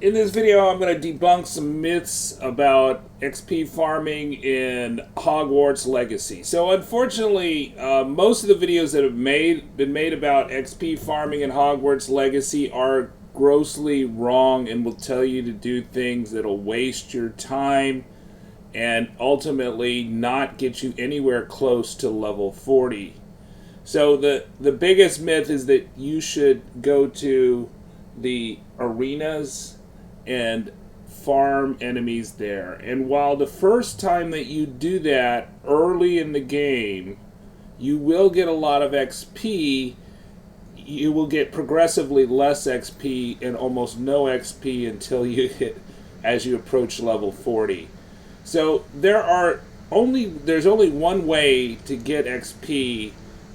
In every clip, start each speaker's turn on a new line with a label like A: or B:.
A: In this video, I'm going to debunk some myths about XP farming in Hogwarts Legacy. So, unfortunately, most of the videos that have been made about XP farming in Hogwarts Legacy are grossly wrong and will tell you to do things that'll waste your time and ultimately not get you anywhere close to level 40. So the biggest myth is that you should go to the arenas and farm enemies there. And while the first time that you do that early in the game, you will get a lot of XP, you will get progressively less XP and almost no XP until you hit as you approach level 40. So there's only one way to get XP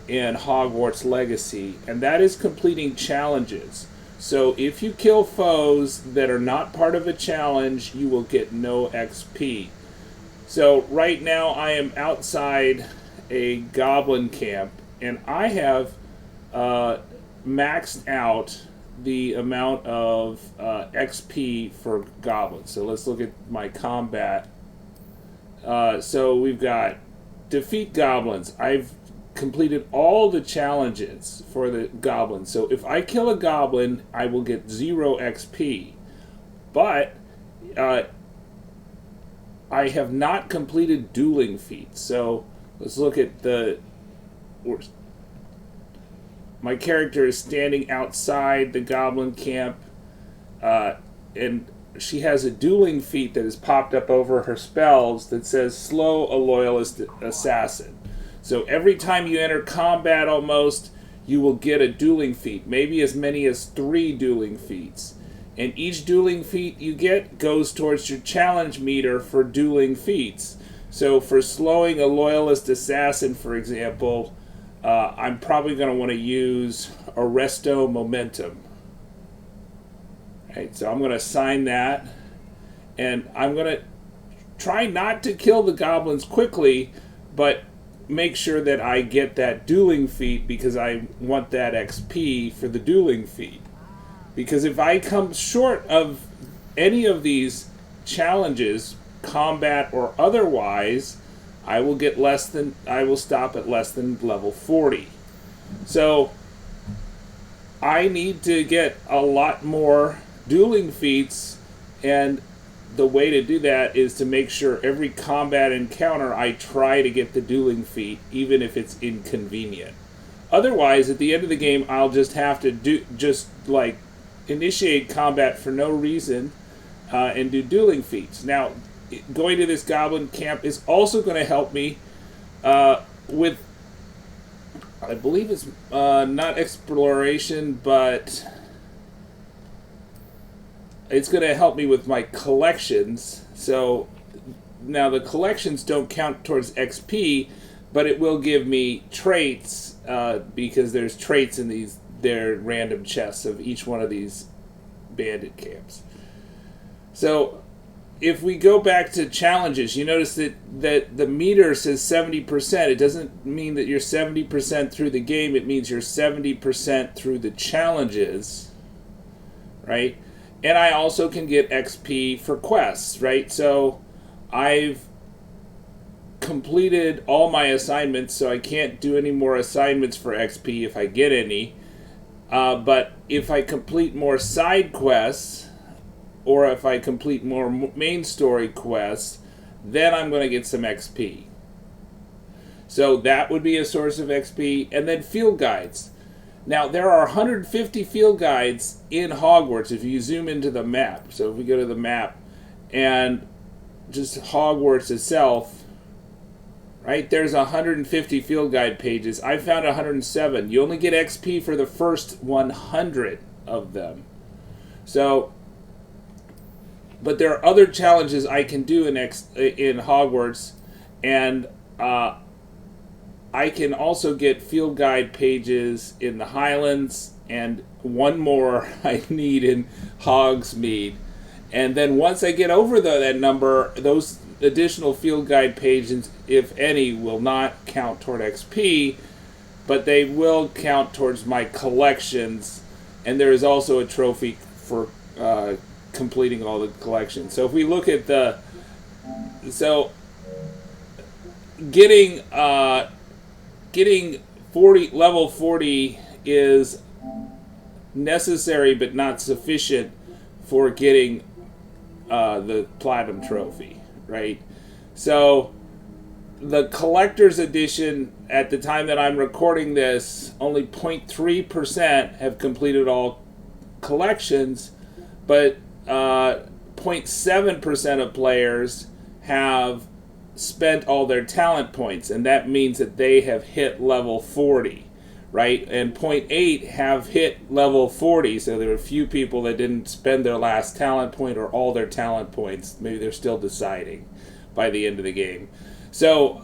A: in Hogwarts Legacy, and that is completing challenges. So if you kill foes that are not part of a challenge, you will get no XP. So right now I am outside a goblin camp, and I have maxed out the amount of XP for goblins. So let's look at my combat. So we've got defeat goblins. I've completed all the challenges for the goblins. So if I kill a goblin, I will get 0 XP. But I have not completed dueling feats. So let's look at my character is standing outside the goblin camp, and she has a dueling feat that has popped up over her spells that says slow a loyalist assassin. So every time you enter combat almost, you will get a dueling feat, maybe as many as 3 dueling feats. And each dueling feat you get goes towards your challenge meter for dueling feats. So for slowing a loyalist assassin, for example, I'm probably going to want to use Arresto Momentum. Right, so I'm going to assign that, and I'm going to try not to kill the goblins quickly, but make sure that I get that dueling feat because I want that XP for the dueling feat. Because if I come short of any of these challenges, combat or otherwise, I will stop at less than level 40. So I need to get a lot more dueling feats, and the way to do that is to make sure every combat encounter I try to get the dueling feat, even if it's inconvenient. Otherwise, at the end of the game, I'll just have to initiate combat for no reason and do dueling feats. Now, going to this goblin camp is also going to help me with, I believe it's not exploration, but it's going to help me with my collections. So now the collections don't count towards XP, but it will give me traits because there's traits in their random chests of each one of these bandit camps. So if we go back to challenges, you notice that the meter says 70%. It doesn't mean that you're 70% through the game. It means you're 70% through the challenges, right? And I also can get XP for quests, right? So I've completed all my assignments, so I can't do any more assignments for XP if I get any. But if I complete more side quests, or if I complete more main story quests, then I'm going to get some XP. So that would be a source of XP. And then field guides. Now, there are 150 field guides in Hogwarts if you zoom into the map. So if we go to the map and just Hogwarts itself, right, there's 150 field guide pages. I found 107. You only get XP for the first 100 of them. So, but there are other challenges I can do in Hogwarts, and I can also get field guide pages in the Highlands, and one more I need in Hogsmeade. And then once I get over that number, those additional field guide pages, if any, will not count toward XP, but they will count towards my collections. And there is also a trophy for completing all the collections. So if we look at getting 40 level 40 is necessary but not sufficient for getting the platinum trophy, right? So the collector's edition, at the time that I'm recording this, only 0.3% have completed all collections, but 0.7% of players have spent all their talent points, and that means that they have hit level 40, right? And 0.8 have hit level 40, so there are a few people that didn't spend their last talent point or all their talent points. Maybe they're still deciding by the end of the game. So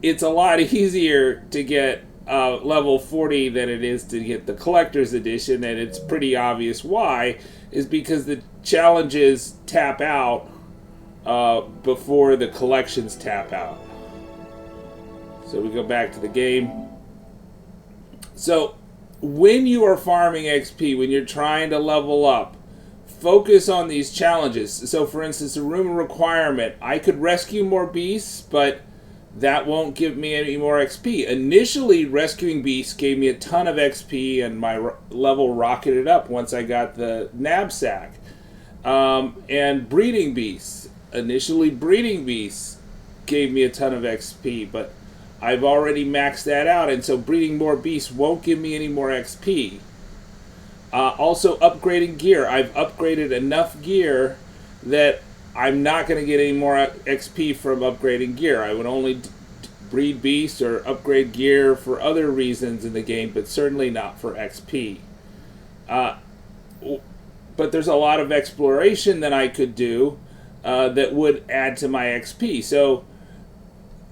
A: it's a lot easier to get level 40 than it is to get the collector's edition, and it's pretty obvious why, is because the challenges tap out before the collections tap out. So we go back to the game. So when you are farming XP, when you're trying to level up, focus on these challenges. So for instance, a room requirement, I could rescue more beasts, but that won't give me any more XP. Initially, rescuing beasts gave me a ton of XP, and my level rocketed up once I got the knapsack. And breeding beasts. Initially, breeding beasts gave me a ton of XP, but I've already maxed that out, and so breeding more beasts won't give me any more XP. Also, upgrading gear. I've upgraded enough gear that I'm not going to get any more XP from upgrading gear. I would only breed beasts or upgrade gear for other reasons in the game, but certainly not for XP. But there's a lot of exploration that I could do that would add to my XP. So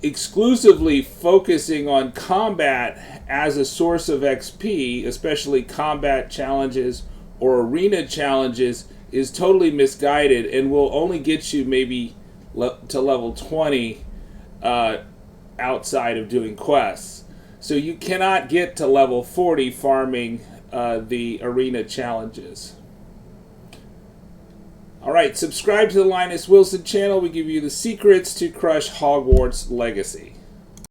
A: exclusively focusing on combat as a source of XP, especially combat challenges or arena challenges, is totally misguided and will only get you maybe to level 20 outside of doing quests. So you cannot get to level 40 farming the arena challenges. Alright, subscribe to the Linus Wilson channel. We give you the secrets to crush Hogwarts Legacy.